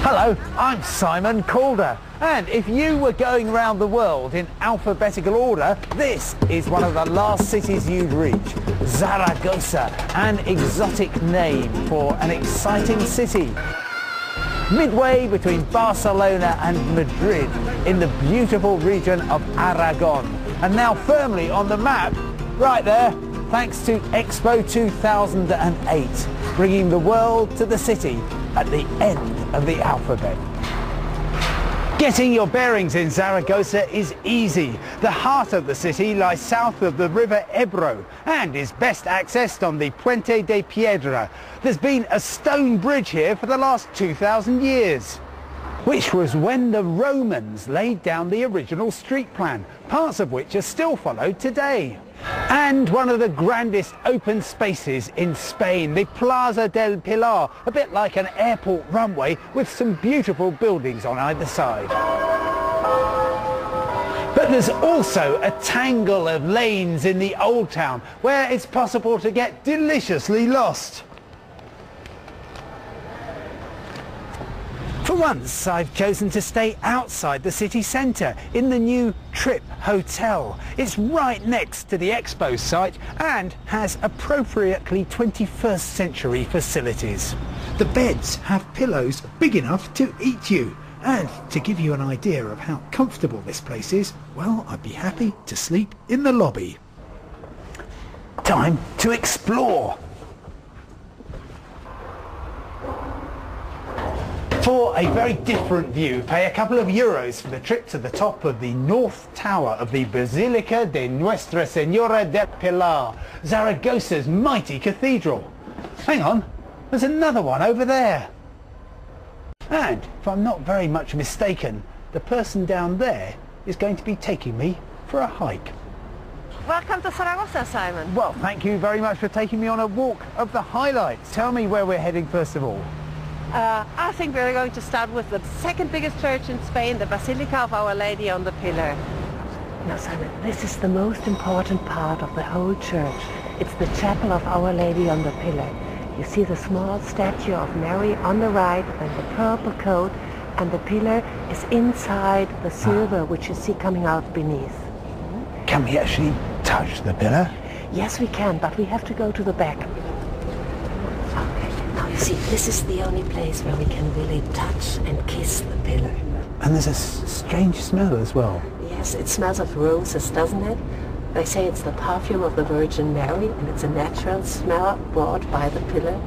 Hello, I'm Simon Calder, and if you were going around the world in alphabetical order, this is one of the last cities you'd reach. Zaragoza, an exotic name for an exciting city. Midway between Barcelona and Madrid in the beautiful region of Aragon, and now firmly on the map right there thanks to Expo 2008, bringing the world to the city at the end of the alphabet. Getting your bearings in Zaragoza is easy. The heart of the city lies south of the river Ebro and is best accessed on the Puente de Piedra. There's been a stone bridge here for the last 2,000 years, which was when the Romans laid down the original street plan, parts of which are still followed today. And one of the grandest open spaces in Spain, the Plaza del Pilar, a bit like an airport runway with some beautiful buildings on either side. But there's also a tangle of lanes in the old town where it's possible to get deliciously lost. For once, I've chosen to stay outside the city centre in the new Trip Hotel. It's right next to the Expo site and has appropriately 21st century facilities. The beds have pillows big enough to eat you. And to give you an idea of how comfortable this place is, well, I'd be happy to sleep in the lobby. Time to explore. For a very different view, pay a couple of euros for the trip to the top of the North Tower of the Basilica de Nuestra Señora del Pilar, Zaragoza's mighty cathedral. Hang on, there's another one over there. And if I'm not very much mistaken, the person down there is going to be taking me for a hike. Welcome to Zaragoza, Simon. Well, thank you very much for taking me on a walk of the highlights. Tell me where we're heading first of all. I think we're going to start with the second biggest church in Spain, the Basilica of Our Lady on the Pillar. Now, Simon, this is the most important part of the whole church. It's the chapel of Our Lady on the Pillar. You see the small statue of Mary on the right and the purple coat, and the pillar is inside the silver which you see coming out beneath. Can we actually touch the pillar? Yes, we can, but we have to go to the back. See, this is the only place where we can really touch and kiss the pillar. And there's a strange smell as well. Yes, it smells of roses, doesn't it? They say it's the perfume of the Virgin Mary, and it's a natural smell brought by the pillar.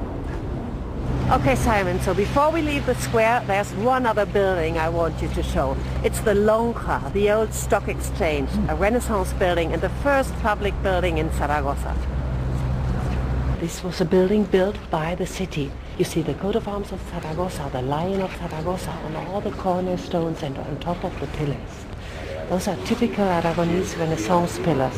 Okay, Simon, so before we leave the square, there's one other building I want you to show. It's the Lonja, the old stock exchange, a Renaissance building and the first public building in Zaragoza. This was a building built by the city. You see the coat of arms of Zaragoza, the lion of Zaragoza on all the cornerstones and on top of the pillars. Those are typical Aragonese Renaissance pillars.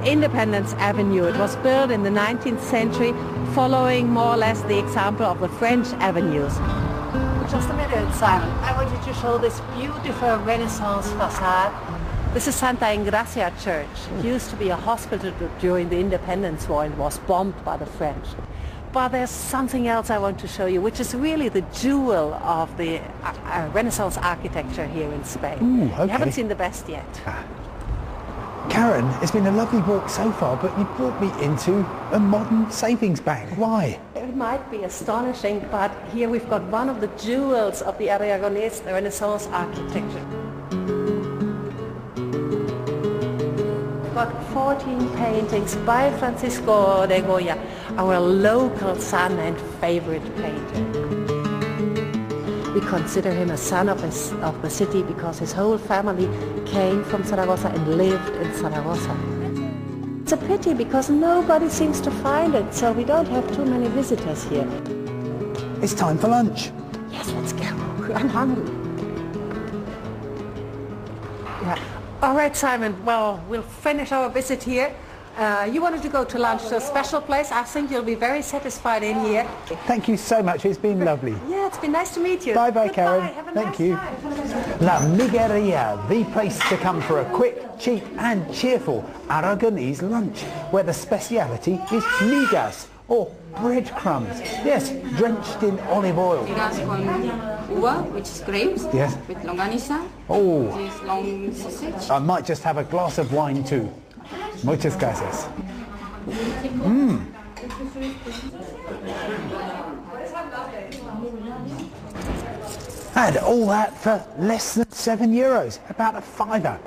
Independence Avenue. It was built in the 19th century following more or less the example of the French avenues. Just a minute, Simon. I want you to show this beautiful Renaissance facade. This is Santa Engracia Church. It used to be a hospital during the Independence War and was bombed by the French. But there's something else I want to show you, which is really the jewel of the Renaissance architecture here in Spain. Ooh, okay. You haven't seen the best yet. Karen, it's been a lovely walk so far, but you brought me into a modern savings bank. Why? It might be astonishing, but here we've got one of the jewels of the Aragonese Renaissance architecture. Got 14 paintings by Francisco de Goya, our local son and favorite painter. We consider him a son of the city because his whole family came from Zaragoza and lived in Zaragoza. It's a pity because nobody seems to find it, so we don't have too many visitors here. It's time for lunch. Yes, let's go. I'm hungry. Yeah. All right, Simon. Well, we'll finish our visit here. You wanted to go to lunch to a special place. I think you'll be very satisfied in here. Thank you so much. It's been lovely. Yeah, it's been nice to meet you. Bye-bye, Karen. Have a Thank nice you. time. La Migueria, the place to come for a quick, cheap and cheerful Aragonese lunch, where the speciality is migas, or breadcrumbs. Yes, drenched in olive oil. Migas con uva, which is grapes. Yes. With longaniza. Oh, This is long sausage. I might just have a glass of wine too. Muchas gracias. And all that for less than €7, about a fiver.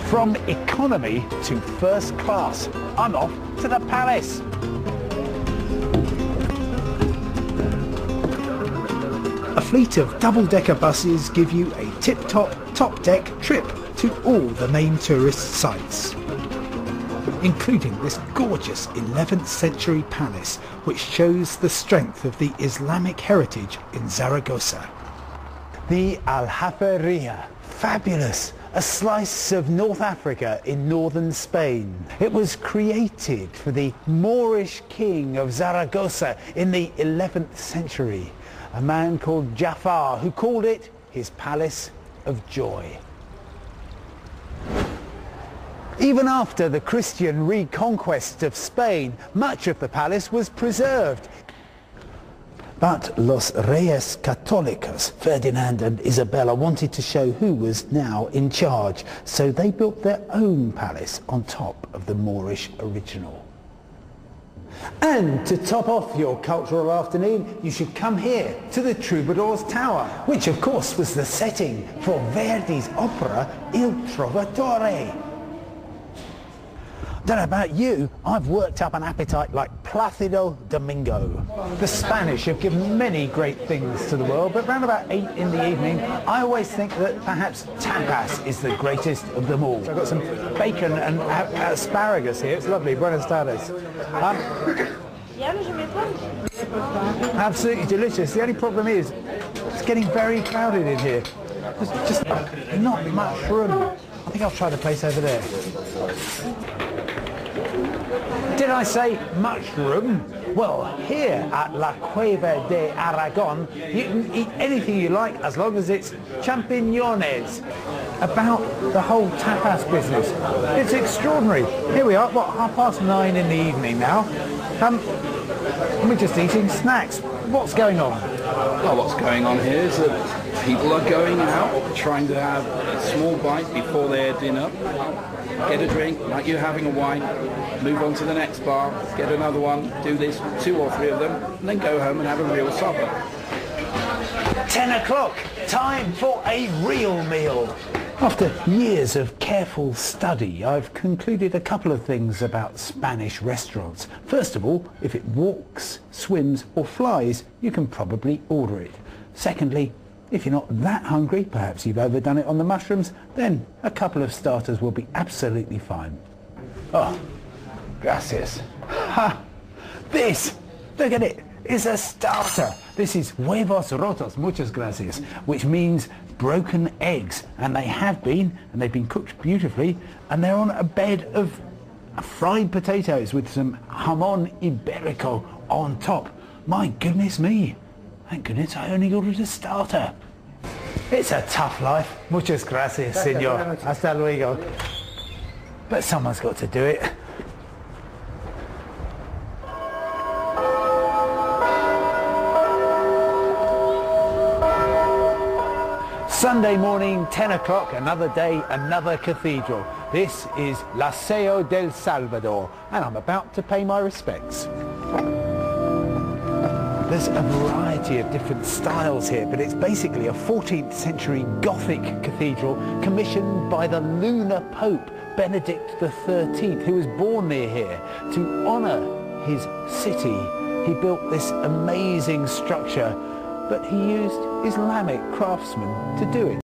From economy to first class, I'm off to the palace. A fleet of double-decker buses give you a tip-top, top-deck trip to all the main tourist sites, including this gorgeous 11th century palace which shows the strength of the Islamic heritage in Zaragoza. The Aljaferia, fabulous, a slice of North Africa in northern Spain. It was created for the Moorish king of Zaragoza in the 11th century, a man called Jafar, who called it his Palace of Joy. Even after the Christian reconquest of Spain, much of the palace was preserved. But Los Reyes Católicos, Ferdinand and Isabella, wanted to show who was now in charge, so they built their own palace on top of the Moorish original. And to top off your cultural afternoon, you should come here to the Troubadour's Tower, which of course was the setting for Verdi's opera Il Trovatore. Don't know about you, I've worked up an appetite like Plácido Domingo. The Spanish have given many great things to the world, but around about 8 in the evening, I always think that perhaps tapas is the greatest of them all. So I've got some bacon and asparagus here. It's lovely. Buenas tardes. Absolutely delicious. The only problem is, it's getting very crowded in here. There's just not much room. I think I'll try the place over there. Did I say mushroom? Well, here at La Cueva de Aragon, you can eat anything you like as long as it's champiñones. About the whole tapas business, it's extraordinary. Here we are, what, 9:30 in the evening now. We're just eating snacks. What's going on? Well, what's going on here is that people are going out, trying to have a small bite before their dinner, get a drink, like you're having a wine, move on to the next bar, get another one, do this, 2 or 3 of them, and then go home and have a real supper. 10 o'clock, time for a real meal. After years of careful study, I've concluded a couple of things about Spanish restaurants. First of all, if it walks, swims or flies, you can probably order it. Secondly, if you're not that hungry, perhaps you've overdone it on the mushrooms, then a couple of starters will be absolutely fine. Oh, gracias. Ha! This, look at it, is a starter. This is huevos rotos, muchas gracias, which means broken eggs. And they have been, and they've been cooked beautifully, and they're on a bed of fried potatoes with some jamón ibérico on top. My goodness me. Thank goodness I only ordered a starter. It's a tough life. Muchas gracias, señor. Hasta luego. But someone's got to do it. Sunday morning, 10 o'clock, another day, another cathedral. This is Liceo del Salvador, and I'm about to pay my respects. There's a variety of different styles here, but it's basically a 14th century Gothic cathedral commissioned by the lunar Pope Benedict XIII, who was born near here. To honour his city, he built this amazing structure, but he used Islamic craftsmen to do it.